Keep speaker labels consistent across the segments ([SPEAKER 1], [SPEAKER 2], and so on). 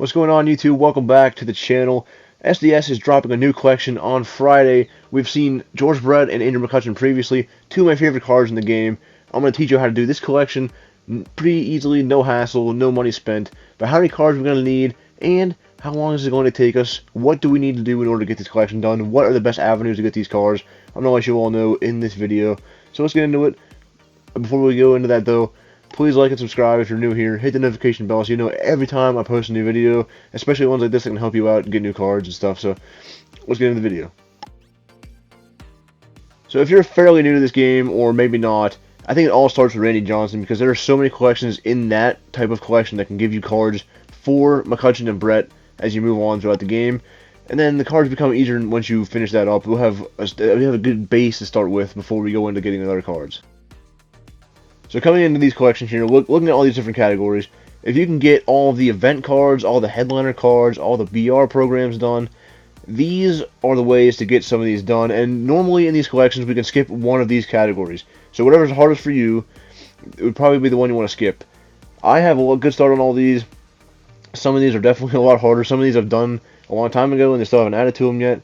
[SPEAKER 1] What's going on, YouTube? Welcome back to the channel. SDS is dropping a new collection on Friday. We've seen George Brett and Andrew McCutchen previously, two of my favorite cards in the game. I'm going to teach you how to do this collection pretty easily, no hassle, no money spent. But how many cards we're going to need, and how long is it going to take us? What do we need to do in order to get this collection done? What are the best avenues to get these cards? I'm going to let you all know in this video. So let's get into it. Before we go into that, though, please like and subscribe if you're new here. Hit the notification bell so you know every time I post a new video, especially ones like this that can help you out and get new cards and stuff. So let's get into the video. So if you're fairly new to this game, or maybe not, I think it all starts with Randy Johnson, because there are so many collections in that type of collection that can give you cards for McCutchen and Brett as you move on throughout the game. And then the cards become easier once you finish that up. We'll have a good base to start with before we go into getting other cards. So coming into these collections here, looking at all these different categories, if you can get all of the event cards, all the headliner cards, all the BR programs done, these are the ways to get some of these done. And normally in these collections, we can skip one of these categories. So whatever's hardest for you, it would probably be the one you want to skip. I have a good start on all these. Some of these are definitely a lot harder. Some of these I've done a long time ago, and they still haven't added to them yet.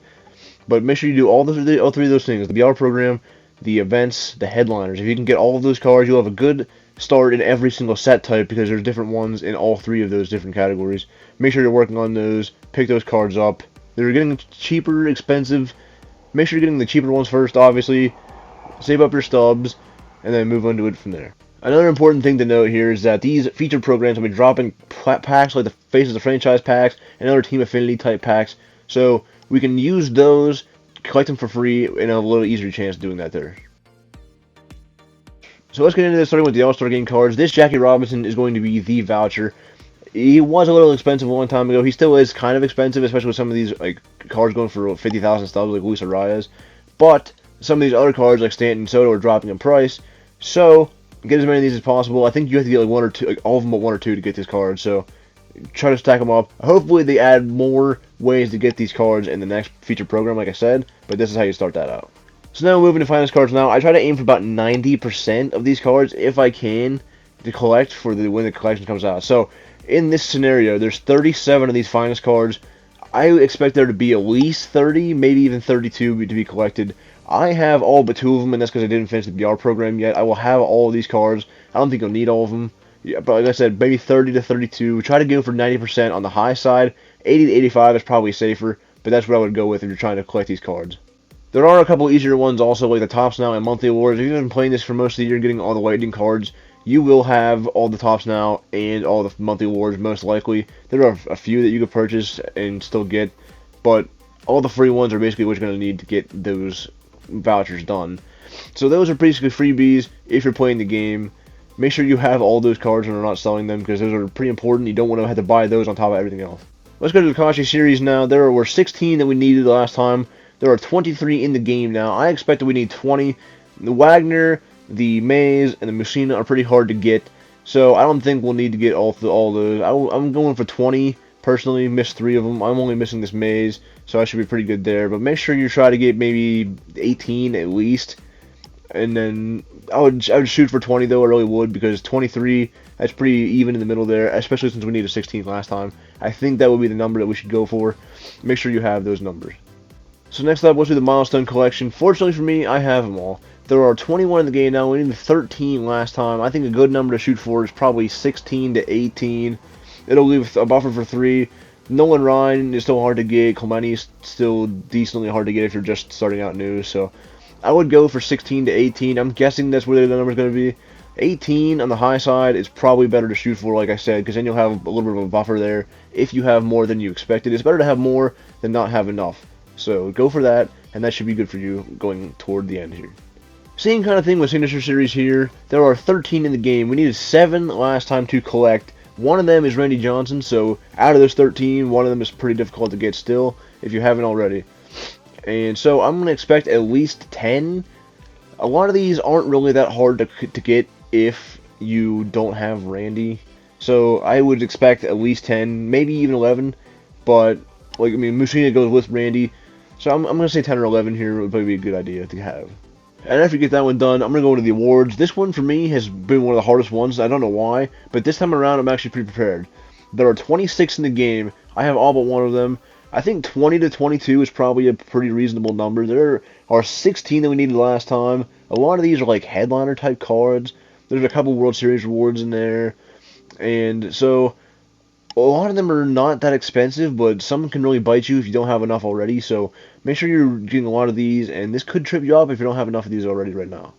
[SPEAKER 1] But make sure you do all three of those things: the BR program, the events, the headliners. If you can get all of those cards, you'll have a good start in every single set type, because there's different ones in all three of those different categories. Make sure you're working on those. Pick those cards up. They're getting cheaper, expensive. Make sure you're getting the cheaper ones first, obviously. Save up your stubs, and then move on to it from there. Another important thing to note here is that these featured programs will be dropping packs like the Faces of Franchise packs and other Team Affinity type packs. So we can use those, collect them for free, and a little easier chance of doing that there. So let's get into this, starting with the All-Star Game cards. This Jackie Robinson is going to be the voucher. He was a little expensive a long time ago. He still is kind of expensive, especially with some of these like cards going for 50,000 stubs like Luis Arias. But some of these other cards like Stanton and Soto are dropping in price. So get as many of these as possible. I think you have to get like one or two, like all of them but one or two to get this card. So try to stack them up. Hopefully they add more ways to get these cards in the next featured program, like I said. But this is how you start that out. So now moving to finance cards now. I try to aim for about 90% of these cards, if I can, to collect for when the collection comes out. So in this scenario, there's 37 of these finest cards. I expect there to be at least 30, maybe even 32 to be collected. I have all but two of them, and that's because I didn't finish the BR program yet. I will have all of these cards. I don't think you'll need all of them. Yeah, but like I said, maybe 30 to 32. Try to go for 90% on the high side. 80 to 85 is probably safer, but that's what I would go with if you're trying to collect these cards. There are a couple easier ones also, like the Tops Now and Monthly Awards. If you've been playing this for most of the year, getting all the Lightning cards, you will have all the Tops Now and all the Monthly Awards most likely. There are a few that you could purchase and still get, but all the free ones are basically what you're going to need to get those vouchers done. So those are basically freebies if you're playing the game. Make sure you have all those cards and are not selling them, because those are pretty important. You don't want to have to buy those on top of everything else. Let's go to the Kakashi Series now. There were 16 that we needed the last time. There are 23 in the game now. I expect that we need 20. The Wagner, the Mays, and the Messina are pretty hard to get, so I don't think we'll need to get all those. I'm going for 20 personally. Missed 3 of them. I'm only missing this Mays, so I should be pretty good there. But make sure you try to get maybe 18 at least, and then I would shoot for 20 though. I really would, because 23, that's pretty even in the middle there, especially since we needed 16 last time. I think that would be the number that we should go for. Make sure you have those numbers. So next up, let's do the Milestone collection. Fortunately for me, I have them all. There are 21 in the game now. We needed 13 last time. I think a good number to shoot for is probably 16 to 18. It'll leave a buffer for 3. Nolan Ryan is still hard to get. Clemente is still decently hard to get if you're just starting out new. So I would go for 16 to 18. I'm guessing that's where the number is going to be. 18 on the high side is probably better to shoot for, like I said, because then you'll have a little bit of a buffer there if you have more than you expected. It's better to have more than not have enough. So go for that, and that should be good for you going toward the end here. Same kind of thing with Signature Series here. There are 13 in the game. We needed 7 last time to collect. One of them is Randy Johnson, so out of those 13, one of them is pretty difficult to get still, if you haven't already. And so I'm going to expect at least 10. A lot of these aren't really that hard to get if you don't have Randy. So I would expect at least 10, maybe even 11. But, like, I mean, Messina goes with Randy. So I'm going to say 10 or 11 here would probably be a good idea to have. And after you get that one done, I'm going to go into the awards. This one, for me, has been one of the hardest ones. I don't know why, but this time around, I'm actually pretty prepared. There are 26 in the game. I have all but one of them. I think 20 to 22 is probably a pretty reasonable number. There are 16 that we needed last time. A lot of these are like headliner type cards. There's a couple World Series rewards in there. And so a lot of them are not that expensive, but some can really bite you if you don't have enough already. So make sure you're getting a lot of these, and this could trip you up if you don't have enough of these already right now.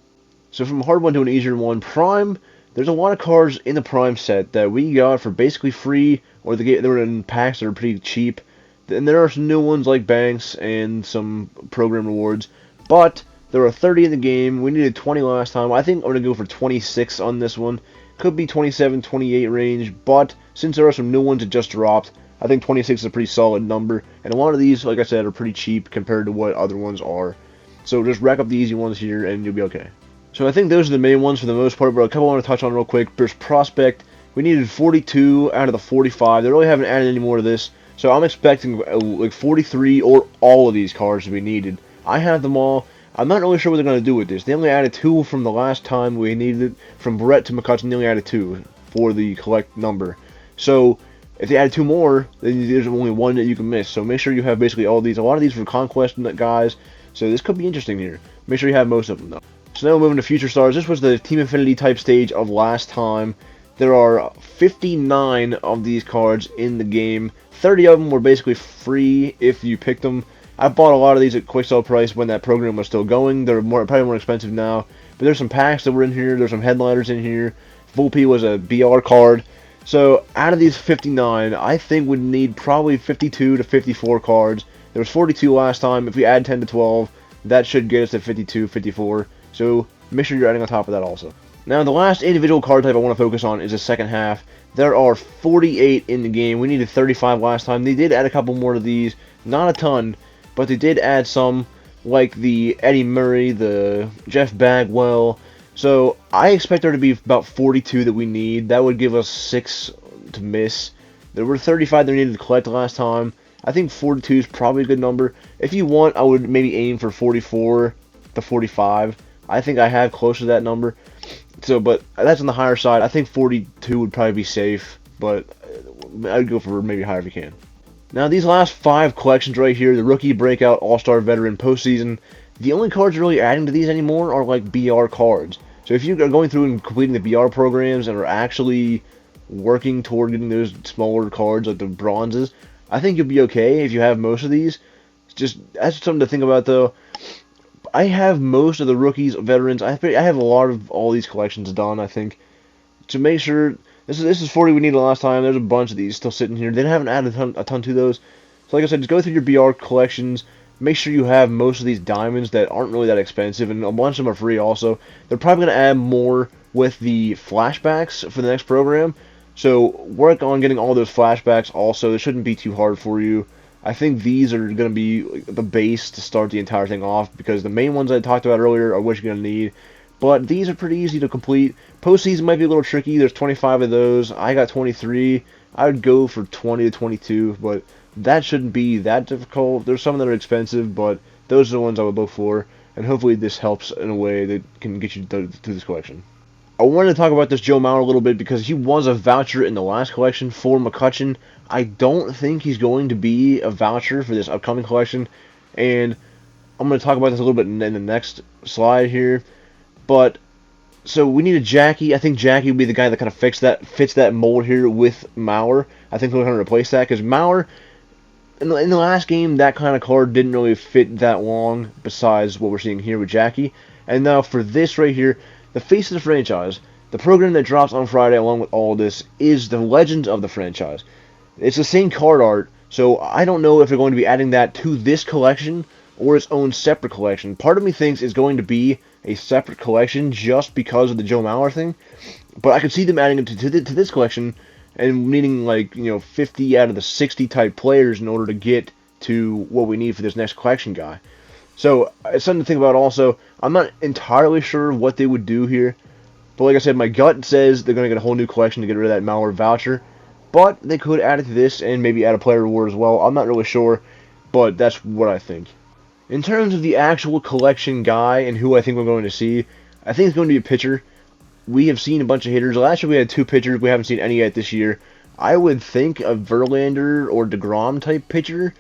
[SPEAKER 1] So from a hard one to an easier one, Prime, there's a lot of cards in the Prime set that we got for basically free, or they were in packs that are pretty cheap. And there are some new ones like Banks and some program rewards, but there are 30 in the game. We needed 20 last time. I think I'm going to go for 26 on this one. Could be 27, 28 range, but since there are some new ones that just dropped, I think 26 is a pretty solid number. And a lot of these, like I said, are pretty cheap compared to what other ones are. So just rack up the easy ones here and you'll be okay. So I think those are the main ones for the most part, but a couple I want to touch on real quick. There's Prospect. We needed 42 out of the 45. They really haven't added any more to this. So I'm expecting like 43 or all of these cards to be needed. I have them all. I'm not really sure what they're going to do with this. They only added 2 from the last time we needed it. From Brett to McCutcheon, they only added 2 for the collect number. So if they add 2 more, then there's only 1 that you can miss. So make sure you have basically all these. A lot of these for Conquest guys. So this could be interesting here. Make sure you have most of them though. So now we're moving to Future Stars. This was the Team Infinity type stage of last time. There are 59 of these cards in the game. 30 of them were basically free if you picked them. I bought a lot of these at quick sell price when that program was still going. They're probably more expensive now. But there's some packs that were in here. There's some headliners in here. Volpe was a BR card. So out of these 59, I think we'd need probably 52 to 54 cards. There was 42 last time. If we add 10 to 12, that should get us to 52, 54. So make sure you're adding on top of that also. Now the last individual card type I want to focus on is the second half. There are 48 in the game. We needed 35 last time. They did add a couple more of these. Not a ton, but they did add some, like the Eddie Murray, the Jeff Bagwell. So I expect there to be about 42 that we need. That would give us 6 to miss. There were 35 that we needed to collect last time. I think 42 is probably a good number. If you want, I would maybe aim for 44 to 45. I think I have close to that number. So, but that's on the higher side. I think 42 would probably be safe, but I'd go for maybe higher if you can. Now, these last 5 collections right here, the Rookie, Breakout, All-Star, Veteran, Postseason, the only cards really adding to these anymore are like BR cards. So if you are going through and completing the BR programs and are actually working toward getting those smaller cards like the bronzes, I think you'll be okay if you have most of these. Just that's something to think about though. I have most of the rookies, veterans. I have a lot of all these collections done. I think to make sure this is 40 we needed last time. There's a bunch of these still sitting here. They haven't added a ton to those. So like I said, just go through your BR collections. Make sure you have most of these diamonds that aren't really that expensive, and a bunch of them are free also. They're probably going to add more with the flashbacks for the next program. So work on getting all those flashbacks also. It shouldn't be too hard for you. I think these are going to be the base to start the entire thing off, because the main ones I talked about earlier are what you're going to need. But these are pretty easy to complete. Postseason might be a little tricky. There's 25 of those. I got 23. I would go for 20 to 22, but that shouldn't be that difficult. There's some that are expensive, but those are the ones I would look for. And hopefully this helps in a way that can get you through this collection. I wanted to talk about this Joe Mauer a little bit because he was a voucher in the last collection for McCutcheon. I don't think he's going to be a voucher for this upcoming collection, and I'm going to talk about this a little bit in the next slide here. But so we need a Jackie. I think Jackie would be the guy that kind of fits that mold here with Mauer. I think we're going to replace that because Mauer, in the last game, that kind of card didn't really fit that long. Besides what we're seeing here with Jackie, and now for this right here. The face of the franchise, the program that drops on Friday along with all of this, is the Legends of the franchise. It's the same card art, so I don't know if they're going to be adding that to this collection or its own separate collection. Part of me thinks it's going to be a separate collection just because of the Joe Mauer thing, but I could see them adding it to this collection and needing 50 out of the 60 type players in order to get to what we need for this next collection guy. So, it's something to think about also. I'm not entirely sure what they would do here. But like I said, my gut says they're going to get a whole new collection to get rid of that Mauer voucher. But they could add it to this and maybe add a player reward as well. I'm not really sure, but that's what I think. In terms of the actual collection guy and who I think we're going to see, I think it's going to be a pitcher. We have seen a bunch of hitters. Last year we had 2 pitchers. We haven't seen any yet this year. I would think a Verlander or DeGrom type pitcher,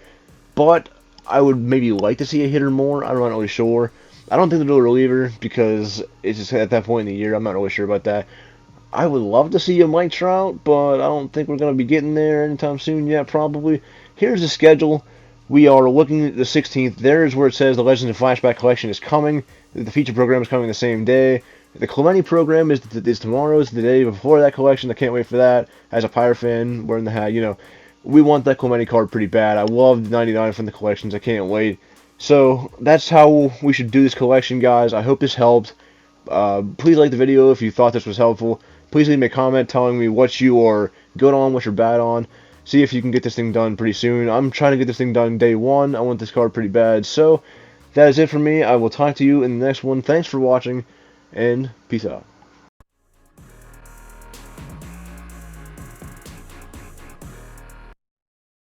[SPEAKER 1] but I would maybe like to see a hitter more. I'm not really sure. I don't think they'll do a reliever because it's just at that point in the year. I'm not really sure about that. I would love to see a Mike Trout, but I don't think we're going to be getting there anytime soon yet, probably. Here's the schedule. We are looking at the 16th. There's where it says the Legends of Flashback Collection is coming. The feature program is coming the same day. The Clemente program is tomorrow. It's the day before that collection. I can't wait for that. As a Pirate fan, wearing the hat, we want that Clemente card pretty bad. I love 99 from the collections. I can't wait. So that's how we should do this collection, guys. I hope this helped. Please like the video if you thought this was helpful. Please leave me a comment telling me what you are good on, what you're bad on. See if you can get this thing done pretty soon. I'm trying to get this thing done day one. I want this card pretty bad. So that is it for me. I will talk to you in the next one. Thanks for watching, and peace out.